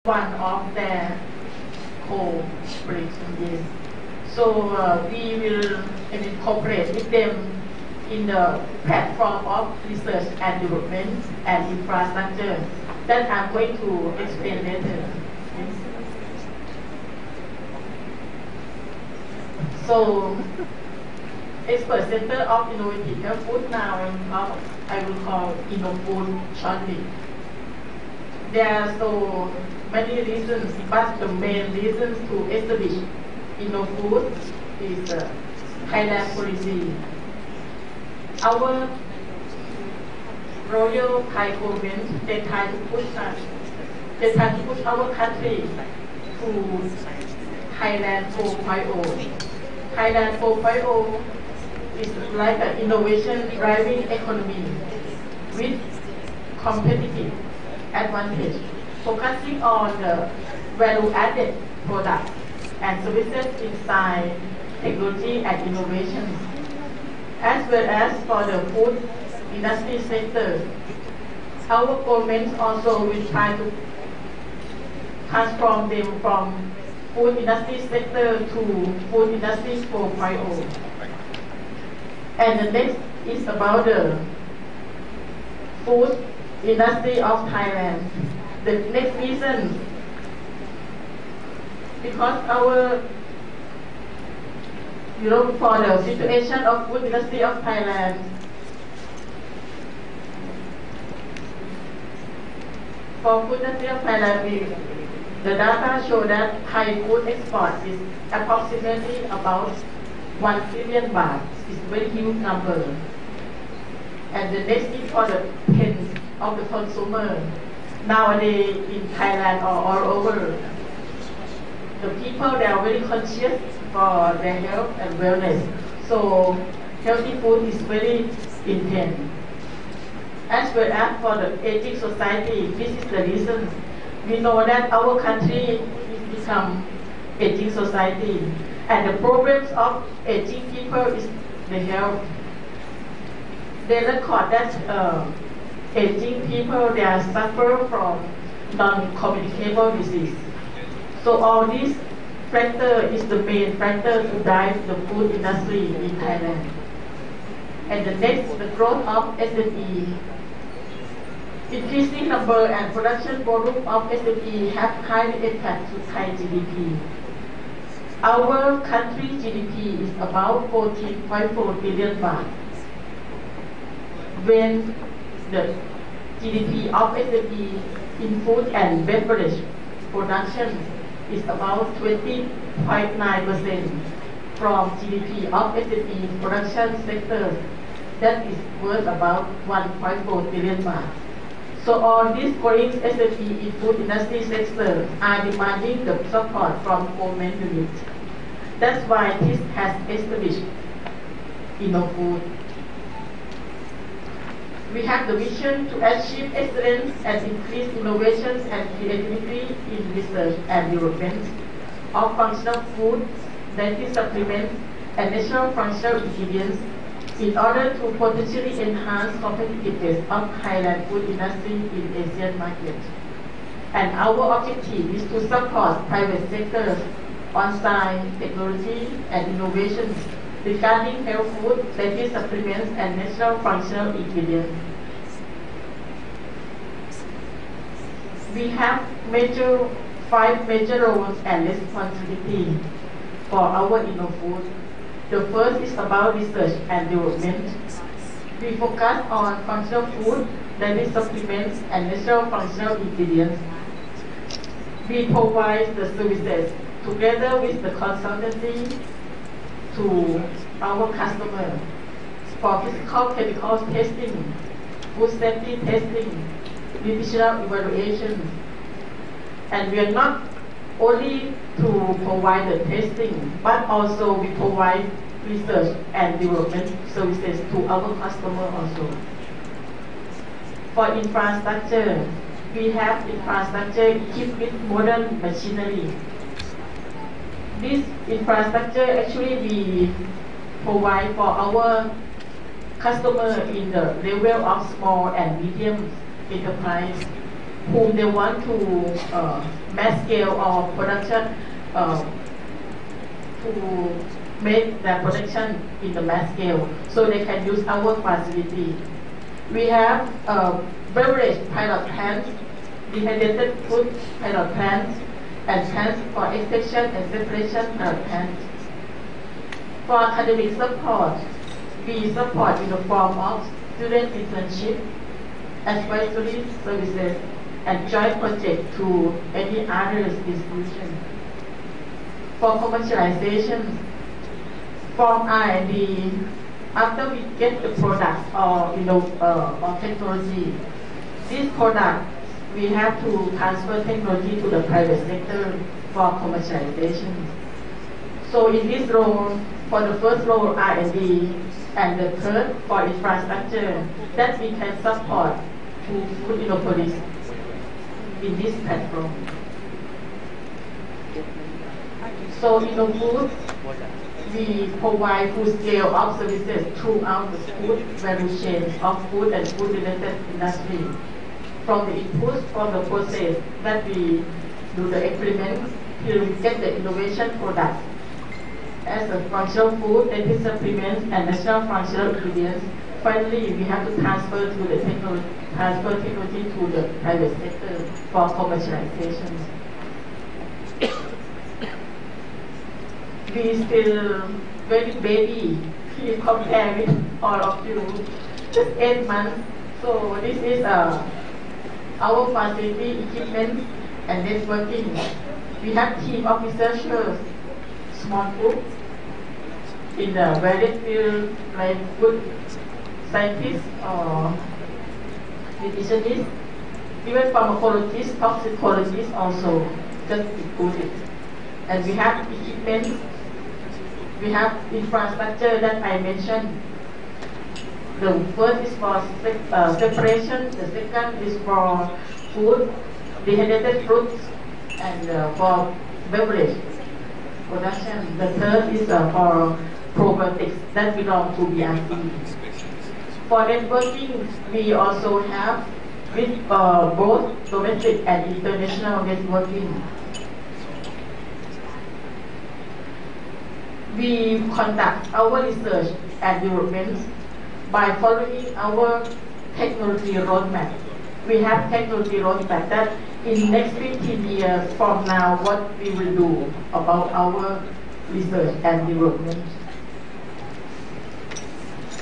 one of their cooperation, yes. So we will cooperate with them in the platform of research and development and infrastructure that I'm going to explain later. Yes. So, Expert Center of Innovative Health Food now I will call InnoFood shortly. There are so many reasons, but the main reasons to establish InnoFood is Thailand policy. Our royal Thai government, they try to push our country to Thailand 4.0. Thailand 4.0 is like an innovation driving economy with competitive advantage, focusing on the value-added products and services in science, technology and innovations, as well as for the food industry sector. Our government also will try to transform them from food industry sector to food industry 4.0. And the next is about the food industry of Thailand. The next reason, because our, for the situation of food industry of Thailand, for food industry of Thailand, the data show that Thai food export is approximately about 1 trillion baht. It's a very huge number. And the next is for the trends of the consumer. Nowadays in Thailand or all over, the people, they are very conscious for their health and wellness. So healthy food is very intense. As well as for the aging society, this is the reason. We know that our country is become aging society, and the problems of aging people is the health. They record that aging people, they are suffer from non-communicable disease. So all these factor is the main factor to drive the food industry in Thailand. And the next, the growth of SME. Increasing number and production volume of SME have highly impact to Thai GDP. Our country GDP is about 14.4 billion baht. When the GDP of SME in food and beverage production is about 20.9% from GDP of SME production sector, that is worth about 1.4 billion baht. So all these growing SME in food industry sector are demanding the support from government units. That's why this has established InnoFood. We have the vision to achieve excellence and increase innovations and creativity in research and development of functional food, dietary supplements, and natural functional ingredients in order to potentially enhance competitiveness of Thailand food industry in Asian market. And our objective is to support private sectors on science, technology, and innovations regarding health food, dietary supplements, and natural functional ingredients. We have 5 major roles and responsibilities for our InnoFood. The first is about research and development. We focus on functional food, dietary supplements, and natural functional ingredients. We provide the services together with the consultancy to our customer for physical chemical testing, food safety testing, nutritional evaluation. And we are not only to provide the testing, but also we provide research and development services to our customer also. For infrastructure, we have infrastructure equipped with modern machinery. This infrastructure actually we provide for our customer in the level of small and medium enterprise. whom they want to mass scale or production to make their production in the mass scale, so they can use our facility. We have beverage pilot plants, dehydrated food pilot plants, and plants for extraction and separation pilot plants. For academic support, we support in the form of student internship, advisory services, and joint project to any other institution. For commercialization, from R&D, after we get the product or or technology, this product we have to transfer technology to the private sector for commercialization. So in this role, for the first role R&D, and the third for infrastructure, that we can support to food monopolies in this platform. So in food, we provide full scale of services throughout the food value chain of food and food related industry. From the inputs, from the process that we do the experiments till we get the innovation products. As a functional food, dietary supplements, and natural functional ingredients, finally we have to transfer to the technology to the private sector for commercialization. We still very baby compared with all of you, just 8 months. So this is our facility, equipment, and networking. We have team of researchers, small group, in the various fields like good scientists or nutritionists, even pharmacologists, toxicologists also just included. And we have equipment, we have infrastructure that I mentioned. The first is for separation, the second is for food, dehydrated fruits, and for beverage production. The third is for probiotics that belong to BRC. For networking, we also have with both domestic and international networking. We conduct our research and development by following our technology roadmap. We have technology roadmap that in next 15 years from now, what we will do about our research and development.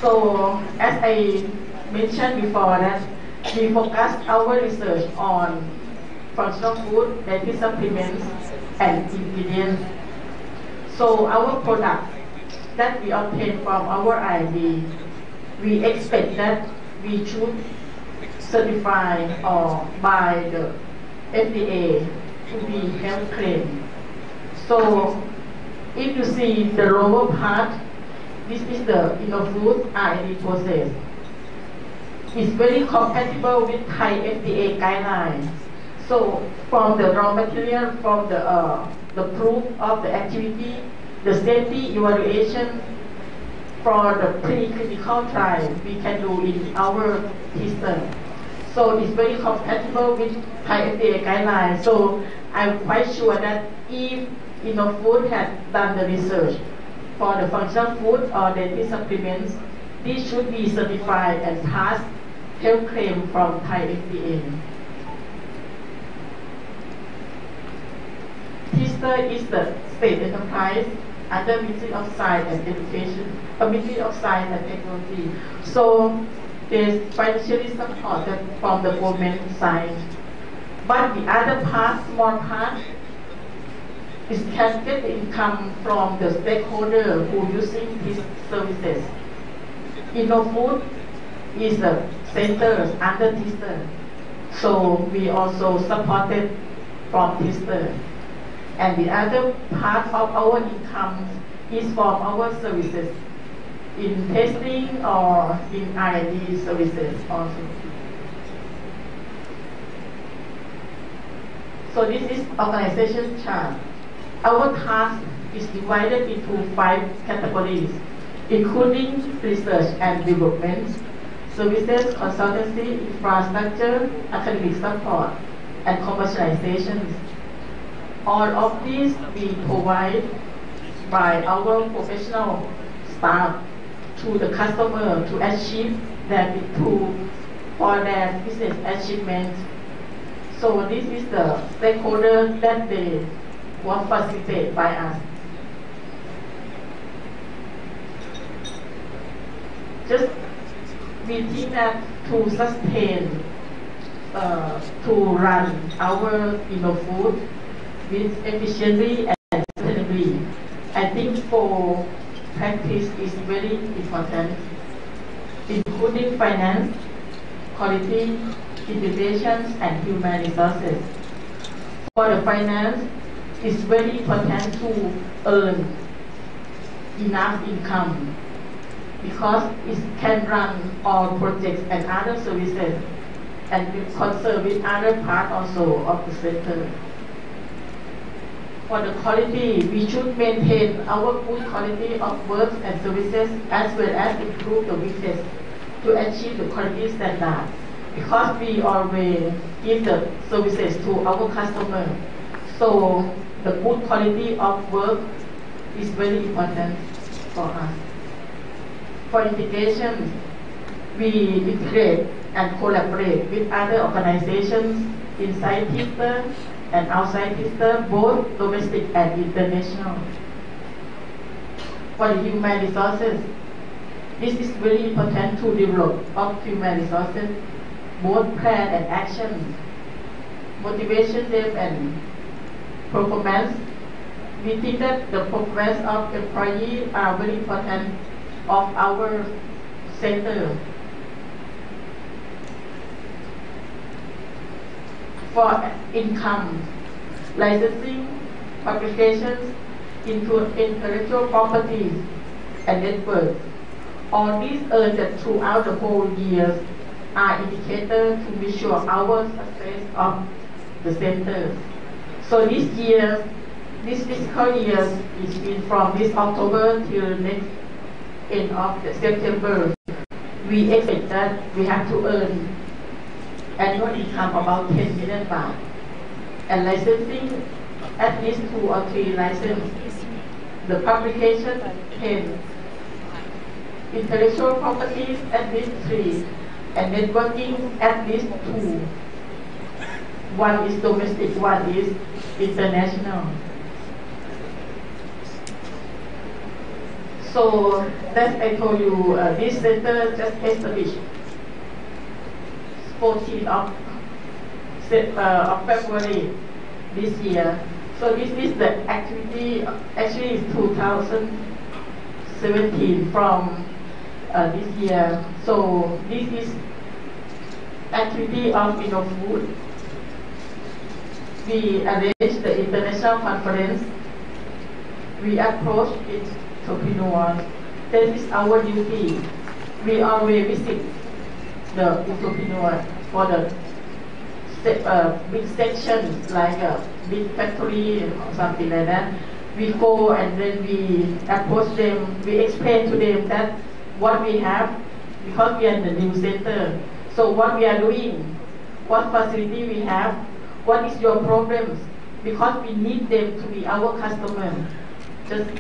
So, as I mentioned before, that we focus our research on functional food, dietary supplements, and ingredients. So, our product that we obtain from our R&D, we expect that we should certify or by the FDA to be health claim. So, if you see the lower part, this is the food R&D process. It's very compatible with Thai FDA guidelines. So from the raw material, from the proof of the activity, the safety evaluation for the preclinical trial we can do in our system. So it's very compatible with Thai FDA guidelines. So I'm quite sure that if Food had done the research for the functional food or dietary supplements, this should be certified and pass health claim from Thai FDA. TISTA is the state enterprise under Ministry of Science and Education, Ministry of Science and Technology. So there's financially supported from the government side. But the other part, small part, is can get the income from the stakeholder who using these services. InnoFood is the center under TISTA. So we also supported from TISTA. And the other part of our income is from our services in testing or in R&D services also. So this is organization chart. Our task is divided into 5 categories, including research and development, services, consultancy, infrastructure, academic support, and commercialization. All of these we provide by our professional staff to the customer to achieve their for their business achievement. So this is the stakeholder that they want facilitated by us. Just we think that to sustain, to run our food with efficiently and sustainably, I think four practice is very important, including finance, quality, innovations, and human resources. For the finance, it's very important to earn enough income because it can run all projects and other services and be concerned with other parts also of the sector. For the quality, we should maintain our good quality of works and services as well as improve the business to achieve the quality standard, because we always give the services to our customer. So the good quality of work is very important for us. For integration, we integrate and collaborate with other organizations inside TISTA and outside TISTA, both domestic and international. For the human resources, this is very important to develop of human resources, both plan and action, motivation them and performance. We think that the performance of employees are very important of our sector. For income, licensing, publications, into intellectual properties, and networks. All these earned throughout the whole year are indicators to measure our success of the center. So this year, this fiscal year is been from this October till next end of September. We expect that we have to earn annual income about 10 million baht, and licensing at least 2 or 3 licenses. The publication 10, intellectual properties at least 3, and networking at least 2. One is domestic, one is international. So as I told you, this center just established 14th of February this year. So this is the activity, actually it's 2017 from this year. So this is activity of food. We arranged the international conference. We approached entrepreneurs. This is our duty. We always visit the entrepreneur for the big sections like a big factory or something like that. We go and then we approach them. We explain to them that what we have, because we are in the new center. So what we are doing, what facility we have, what is your problems, because we need them to be our customer. Just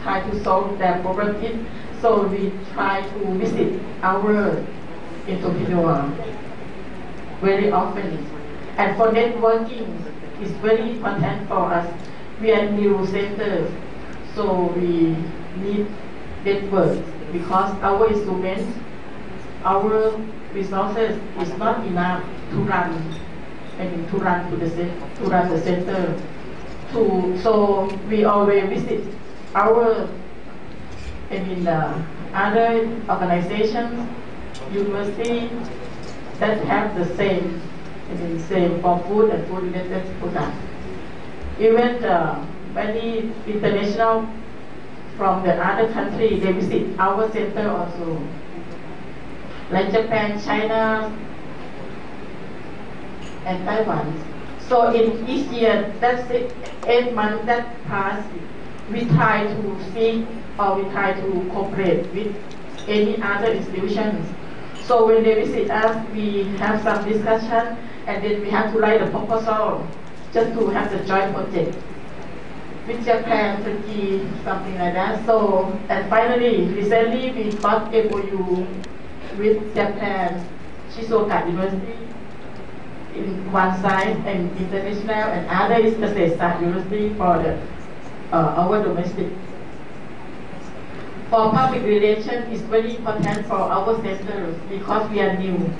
try to solve their problem. So we try to visit our entrepreneur very often. And for networking, it's very important for us. We are new center, so we need networks because our instruments, our resources is not enough to run. To run the center. So we always visit our other organizations, universities that have the same for food and food related products. Even many international from the other country, they visit our center also, like Japan, China, and Taiwan. So in each year, that's 8 months that pass, we try to speak or we try to cooperate with any other institutions. So when they visit us, we have some discussion and then we have to write a proposal just to have the joint project with Japan, Turkey, something like that. So, and finally, recently we got MOU with Japan, Shizuoka University in one side, and international, and other is Asean University for the our domestic. For public relations, it's very important for our centers because we are new.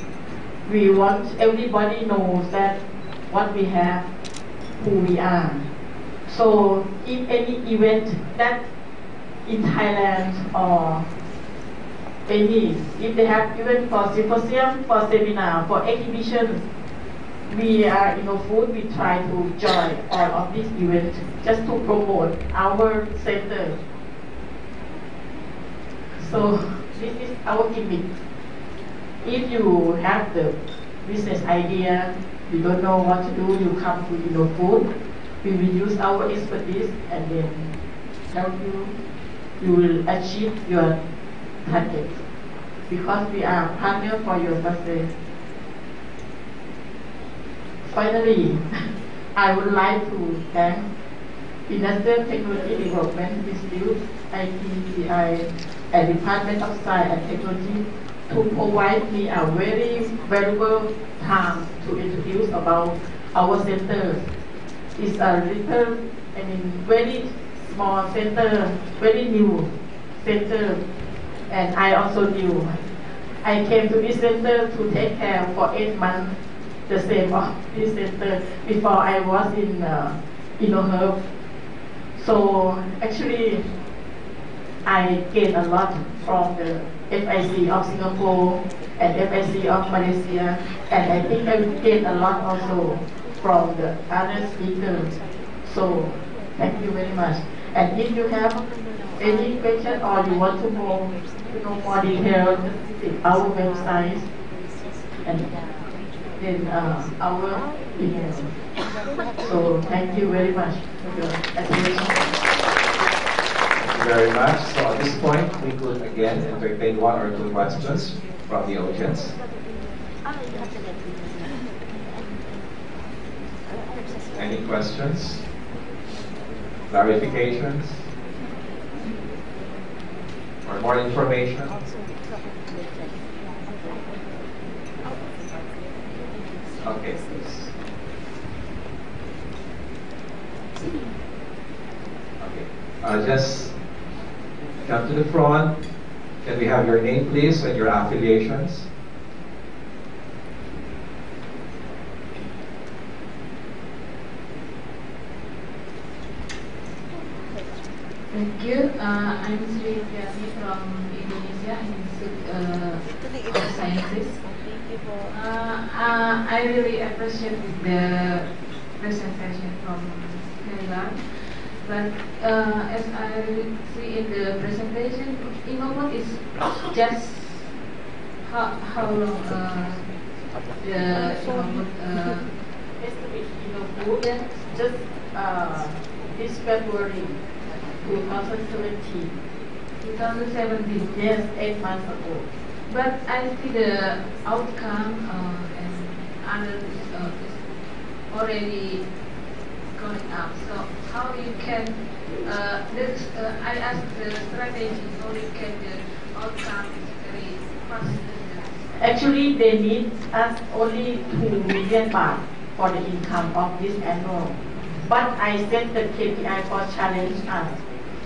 We want everybody knows that what we have, who we are. So if any event that in Thailand or any, if they have event for symposium, for seminar, for exhibition, we are food, we try to join all of these events just to promote our center. So this is our gimmick. If you have the business idea, you don't know what to do, you come to food. We will use our expertise and then help you. You will achieve your target because we are partner for your success. Finally, I would like to thank Industrial Technology Development Institute, ITDI, and Department of Science and Technology to provide me a very valuable time to introduce about our center. It's a little, very small center, very new center, and I also new. I came to this center to take care for 8 months, the same of this center before I was in InnoHerb. So actually, I gained a lot from the FIC of Singapore and FIC of Malaysia, and I think I will gain a lot also from the other speakers. So thank you very much. And if you have any question or you want to know more details, visit our website and then our email. So thank you very much for your attention. Thank you very much. So at this point, we could again entertain 1 or 2 questions from the audience. Any questions? Clarifications? Or more information? Okay, please. Okay. Just come to the front. Can we have your name, please, and your affiliations? Thank you. I'm Sri Yati from Indonesia Institute of Sciences. I really appreciate the presentation from Kayla. But as I see in the presentation, InnoFood is just how long the InnoFood InnoFood just this February 2017. 2017. Yes, 8 months ago. But I see the outcome and other is already going up. So how you can, I asked the strategy, how you can the outcome is very fast. Actually, they need us only 2 million baht for the income of this annual. But I set the KPI for challenge us.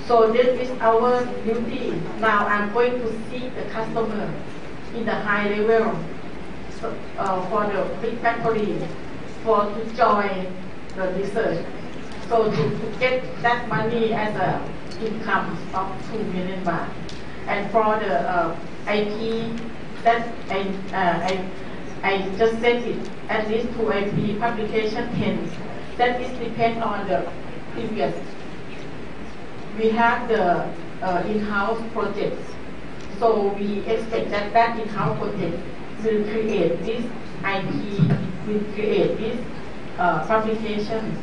So this is our duty. Now I'm going to see the customer in the high level for the big factory to join the research. So to get that money as a income of 2 million baht. And for the IP, that I just set it at least 2 IP publication 10. That is depend on the previous. We have the in-house projects. So we expect that in-house project will create this IP, will create this publication.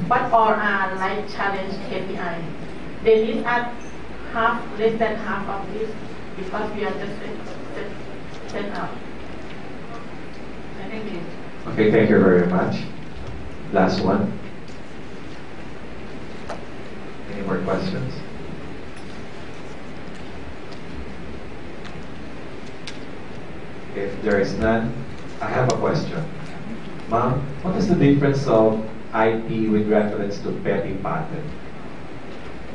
But all are like challenge KPI. They need at less than half of this because we are just set up. Thank you. Okay, thank you very much. Last one. Any more questions? If there is none, I have a question. Ma'am, what is the difference of IP with reference to petty patent?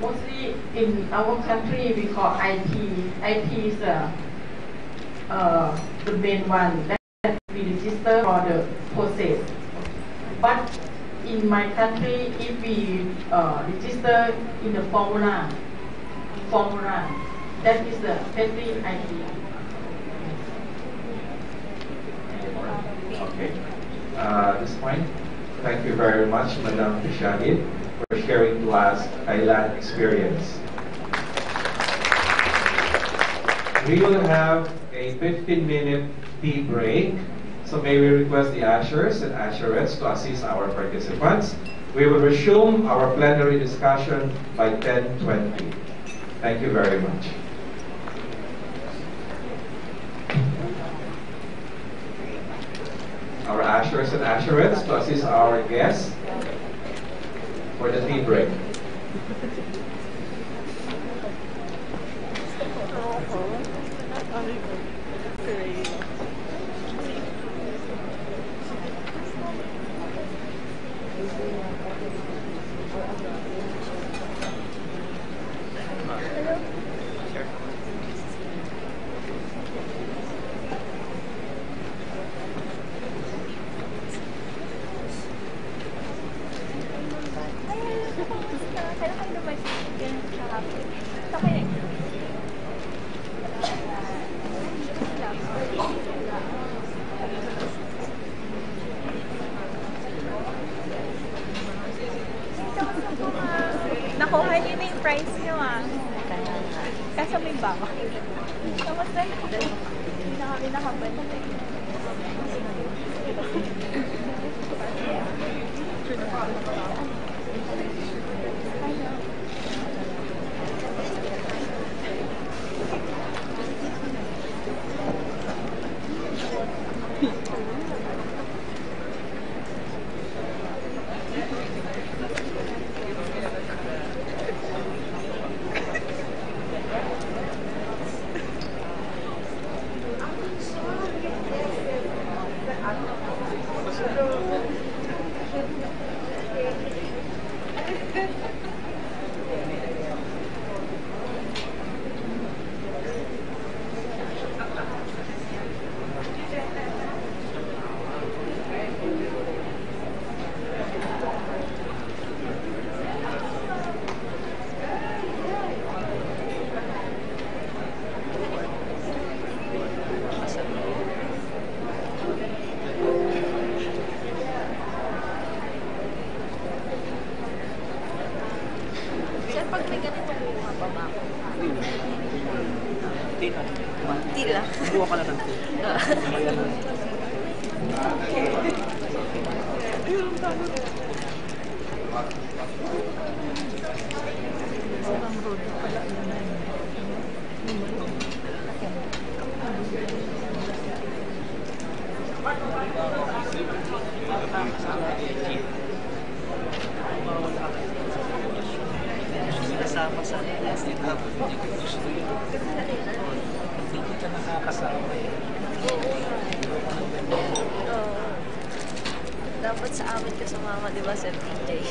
Mostly in our country, we call IP. IP is the main one that we register for the process. But in my country, if we register in the formula, that is the petty IP. Okay. At this point, thank you very much, Madam Shahid, for sharing to us Thailand experience. We will have a 15-minute tea break. So may we request the ushers and usherettes to assist our participants. We will resume our plenary discussion by 10:20. Thank you very much. Our ushers and usherettes to assist our guests for the tea break. Nakuha niyo na yung price niyo Kaso may baka. Kamusta na? Hindi na kami nakabalik. Buwa ka na ng kasama sa plastic hub, hindi ko gusto yun. Hindi kita nakakasama eh. Dapat sa amin ka sumama, di ba, Sir TJ?